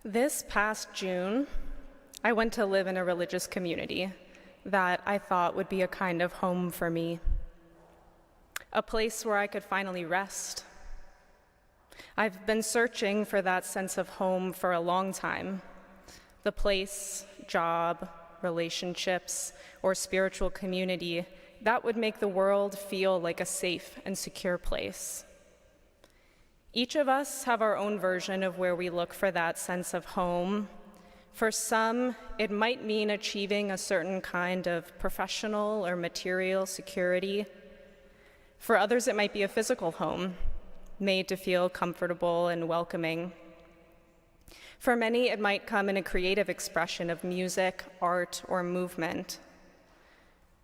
This past June, I went to live in a religious community that I thought would be a kind of home for me, a place where I could finally rest. I've been searching for that sense of home for a long time. The place, job, relationships, or spiritual community that would make the world feel like a safe and secure place. Each of us have our own version of where we look for that sense of home. For some, it might mean achieving a certain kind of professional or material security. For others, it might be a physical home, made to feel comfortable and welcoming. For many, it might come in a creative expression of music, art, or movement.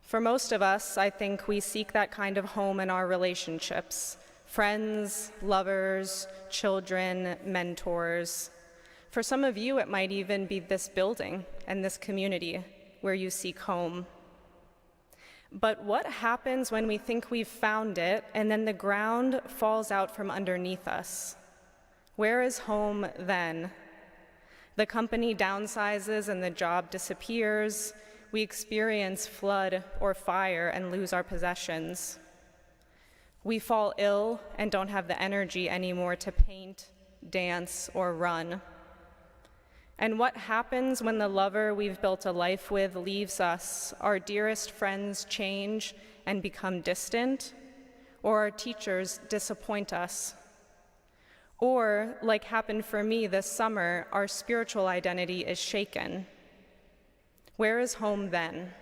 For most of us, I think we seek that kind of home in our relationships, friends, lovers, children, mentors. For some of you, it might even be this building and this community where you seek home. But what happens when we think we've found it and then the ground falls out from underneath us? Where is home then? The company downsizes and the job disappears. We experience flood or fire and lose our possessions. We fall ill and don't have the energy anymore to paint, dance, or run. And what happens when the lover we've built a life with leaves us, our dearest friends change and become distant, or our teachers disappoint us? Or, like happened for me this summer, our spiritual identity is shaken. Where is home then?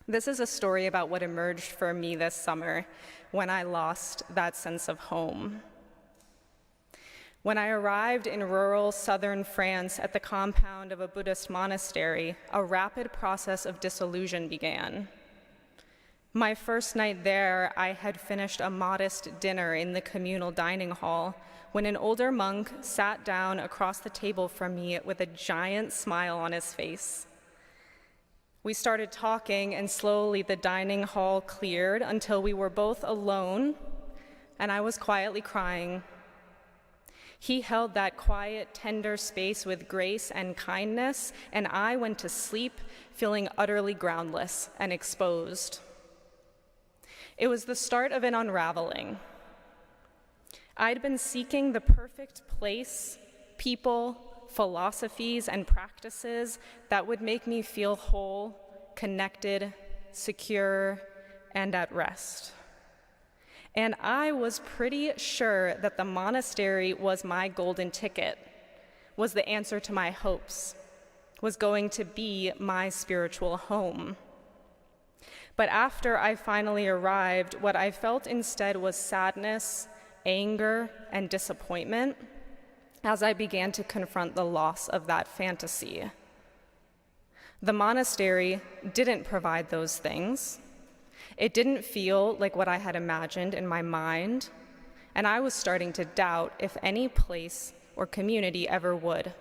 This is a story about what emerged for me this summer when I lost that sense of home. When I arrived in rural southern France at the compound of a Buddhist monastery, a rapid process of disillusion began. My first night there, I had finished a modest dinner in the communal dining hall when an older monk sat down across the table from me with a giant smile on his face. We started talking, and slowly the dining hall cleared until we were both alone, and I was quietly crying. He held that quiet, tender space with grace and kindness, and I went to sleep feeling utterly groundless and exposed. It was the start of an unraveling. I'd been seeking the perfect place, people, philosophies, and practices that would make me feel whole, connected, secure, and at rest. And I was pretty sure that the monastery was my golden ticket, was the answer to my hopes, was going to be my spiritual home. But after I finally arrived, what I felt instead was sadness, anger, and disappointment as I began to confront the loss of that fantasy. The monastery didn't provide those things. It didn't feel like what I had imagined in my mind, and I was starting to doubt if any place or community ever would.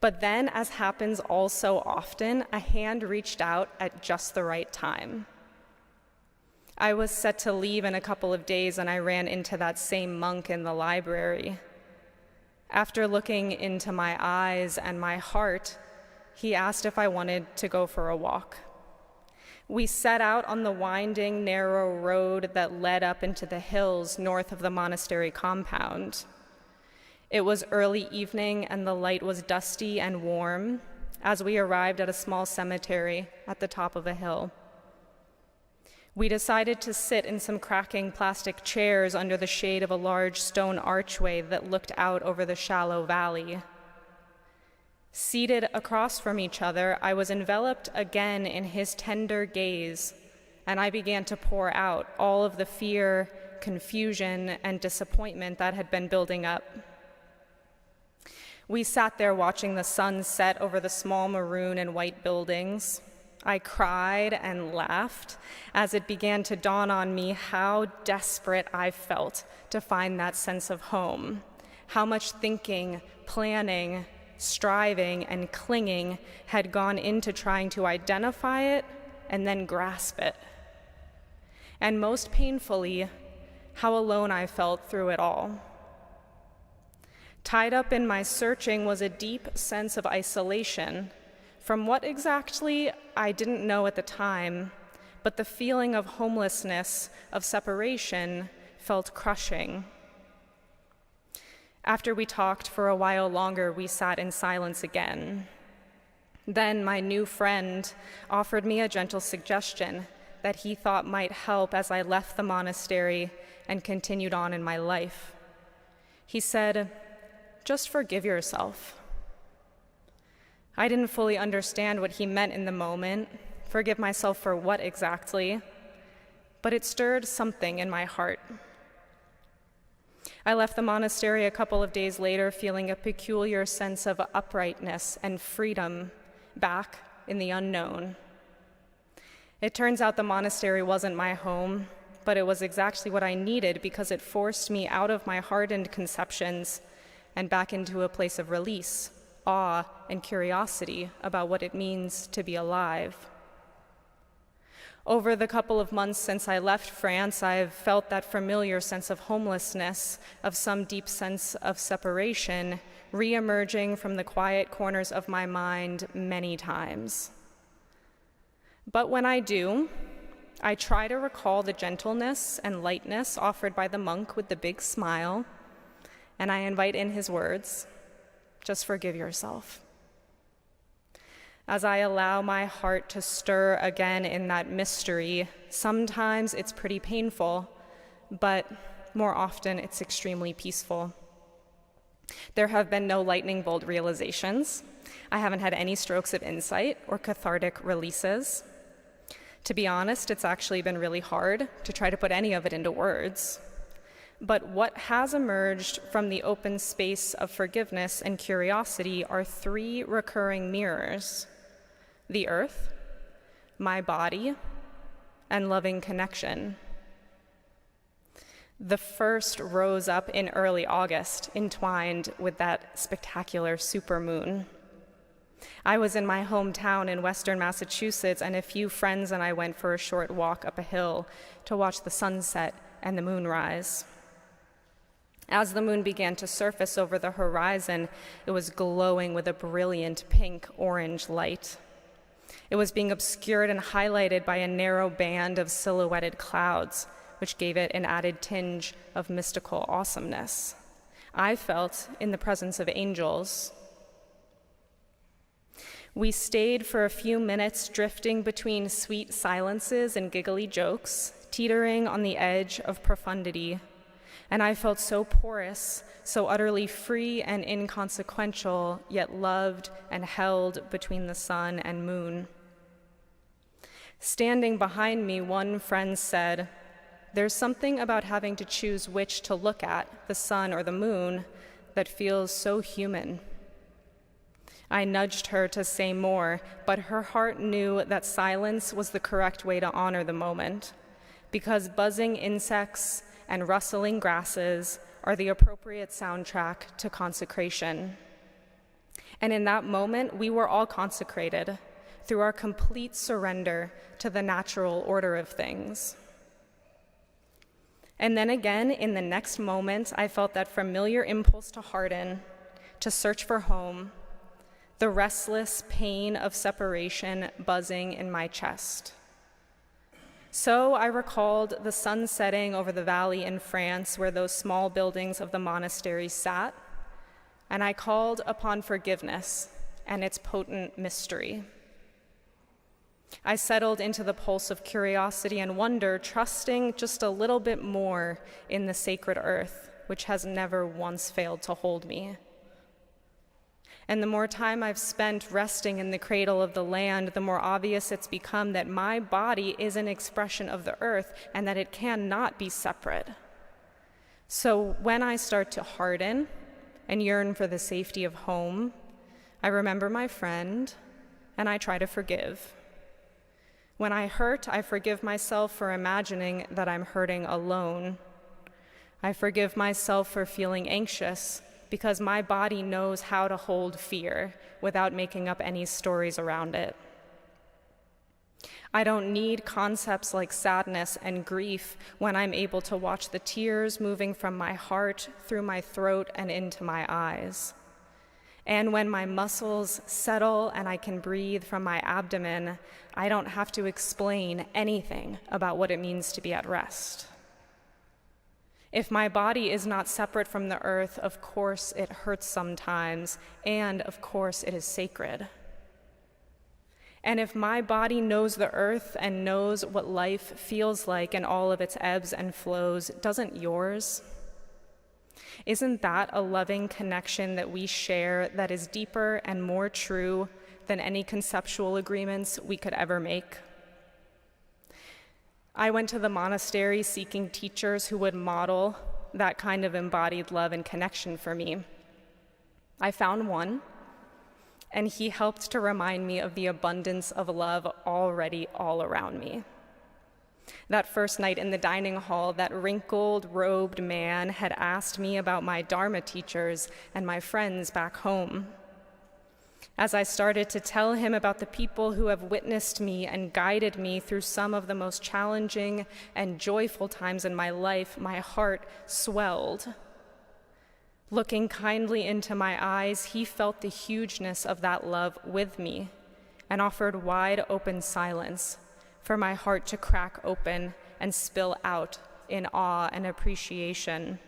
But then, as happens all so often, a hand reached out at just the right time. I was set to leave in a couple of days, and I ran into that same monk in the library. After looking into my eyes and my heart, he asked if I wanted to go for a walk. We set out on the winding, narrow road that led up into the hills north of the monastery compound. It was early evening, and the light was dusty and warm as we arrived at a small cemetery at the top of a hill. We decided to sit in some cracking plastic chairs under the shade of a large stone archway that looked out over the shallow valley. Seated across from each other, I was enveloped again in his tender gaze, and I began to pour out all of the fear, confusion, and disappointment that had been building up. We sat there watching the sun set over the small maroon and white buildings. I cried and laughed as it began to dawn on me how desperate I felt to find that sense of home, how much thinking, planning, striving, and clinging had gone into trying to identify it and then grasp it. And most painfully, how alone I felt through it all. Tied up in my searching was a deep sense of isolation. From what exactly, I didn't know at the time, but the feeling of homelessness, of separation, felt crushing. After we talked for a while longer, we sat in silence again. Then my new friend offered me a gentle suggestion that he thought might help as I left the monastery and continued on in my life. He said, "Just forgive yourself." I didn't fully understand what he meant in the moment. Forgive myself for what exactly? But it stirred something in my heart. I left the monastery a couple of days later feeling a peculiar sense of uprightness and freedom back in the unknown. It turns out the monastery wasn't my home, but it was exactly what I needed because it forced me out of my hardened conceptions and back into a place of release, awe, and curiosity about what it means to be alive. Over the couple of months since I left France, I've felt that familiar sense of homelessness, of some deep sense of separation, re-emerging from the quiet corners of my mind many times. But when I do, I try to recall the gentleness and lightness offered by the monk with the big smile, and I invite in his words, "Just forgive yourself." As I allow my heart to stir again in that mystery, sometimes it's pretty painful, but more often it's extremely peaceful. There have been no lightning bolt realizations. I haven't had any strokes of insight or cathartic releases. To be honest, it's actually been really hard to try to put any of it into words. But what has emerged from the open space of forgiveness and curiosity are three recurring mirrors: the earth, my body, and loving connection. The first rose up in early August, entwined with that spectacular supermoon. I was in my hometown in western Massachusetts, and a few friends and I went for a short walk up a hill to watch the sunset and the moon rise. As the moon began to surface over the horizon, it was glowing with a brilliant pink-orange light. It was being obscured and highlighted by a narrow band of silhouetted clouds, which gave it an added tinge of mystical awesomeness. I felt in the presence of angels. We stayed for a few minutes, drifting between sweet silences and giggly jokes, teetering on the edge of profundity. And I felt so porous, so utterly free and inconsequential, yet loved and held between the sun and moon. Standing behind me, one friend said, "There's something about having to choose which to look at, the sun or the moon, that feels so human." I nudged her to say more, but her heart knew that silence was the correct way to honor the moment, because buzzing insects and rustling grasses are the appropriate soundtrack to consecration. And in that moment, we were all consecrated through our complete surrender to the natural order of things. And then again, in the next moment, I felt that familiar impulse to harden, to search for home, the restless pain of separation buzzing in my chest. So I recalled the sun setting over the valley in France where those small buildings of the monastery sat, and I called upon forgiveness and its potent mystery. I settled into the pulse of curiosity and wonder, trusting just a little bit more in the sacred earth, which has never once failed to hold me. And the more time I've spent resting in the cradle of the land, the more obvious it's become that my body is an expression of the earth and that it cannot be separate. So when I start to harden and yearn for the safety of home, I remember my friend and I try to forgive. When I hurt, I forgive myself for imagining that I'm hurting alone. I forgive myself for feeling anxious because my body knows how to hold fear without making up any stories around it. I don't need concepts like sadness and grief when I'm able to watch the tears moving from my heart through my throat and into my eyes. And when my muscles settle and I can breathe from my abdomen, I don't have to explain anything about what it means to be at rest. If my body is not separate from the earth, of course it hurts sometimes, and of course it is sacred. And if my body knows the earth and knows what life feels like in all of its ebbs and flows, doesn't yours? Isn't that a loving connection that we share that is deeper and more true than any conceptual agreements we could ever make? I went to the monastery seeking teachers who would model that kind of embodied love and connection for me. I found one, and he helped to remind me of the abundance of love already all around me. That first night in the dining hall, that wrinkled, robed man had asked me about my Dharma teachers and my friends back home. As I started to tell him about the people who have witnessed me and guided me through some of the most challenging and joyful times in my life, my heart swelled. Looking kindly into my eyes, he felt the hugeness of that love with me and offered wide open silence for my heart to crack open and spill out in awe and appreciation.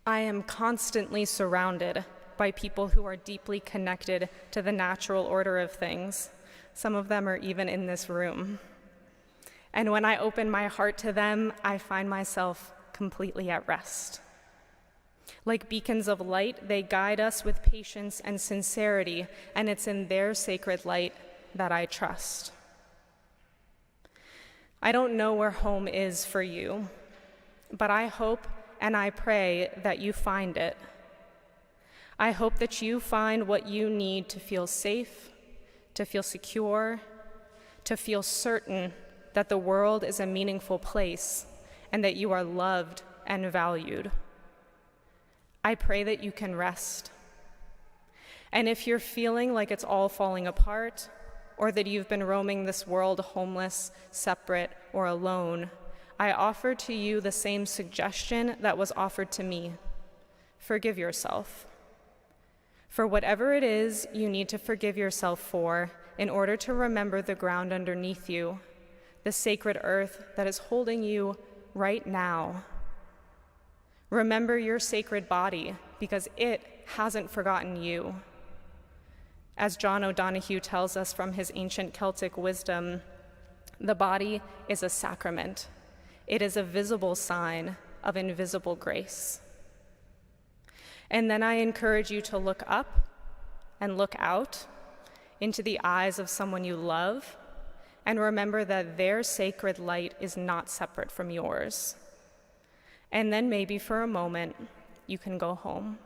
I am constantly surrounded by people who are deeply connected to the natural order of things. Some of them are even in this room. And when I open my heart to them, I find myself completely at rest. Like beacons of light, they guide us with patience and sincerity, and it's in their sacred light that I trust. I don't know where home is for you, but I hope and I pray that you find it. I hope that you find what you need to feel safe, to feel secure, to feel certain that the world is a meaningful place and that you are loved and valued. I pray that you can rest. And if you're feeling like it's all falling apart, or that you've been roaming this world homeless, separate, or alone, I offer to you the same suggestion that was offered to me. Forgive yourself. For whatever it is you need to forgive yourself for in order to remember the ground underneath you, the sacred earth that is holding you right now. Remember your sacred body because it hasn't forgotten you. As John O'Donohue tells us from his ancient Celtic wisdom, the body is a sacrament. It is a visible sign of invisible grace. And then I encourage you to look up and look out into the eyes of someone you love and remember that their sacred light is not separate from yours. And then maybe for a moment, you can go home.